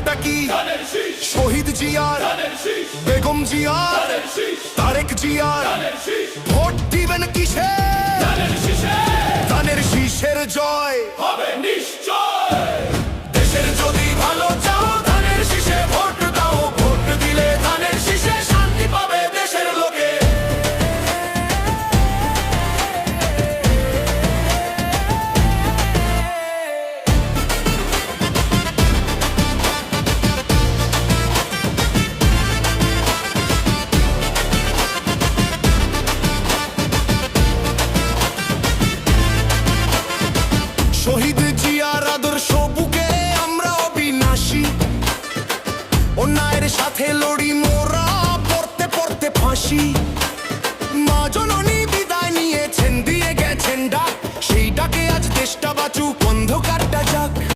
নামটা কি? শহীদ জিয়ার, বেগম জিয়ার, তারেক জিয়ার। ভোট দিবেন কিসে? ধানের শীষের জয় হবে নিশ্চয়। দেশের যদি ভালো চাও ধানের শীষে ভোট দাও। ভোট দিলে ধানের শীষে শান্তি পাবে দেশের লোকে। শহীদ জিয়ার আদর্শ বুকে আমরা অবিনাশী। অন্যায়ের সাথে লড়ি মোরা, পড়তে পড়তে ফাঁসি।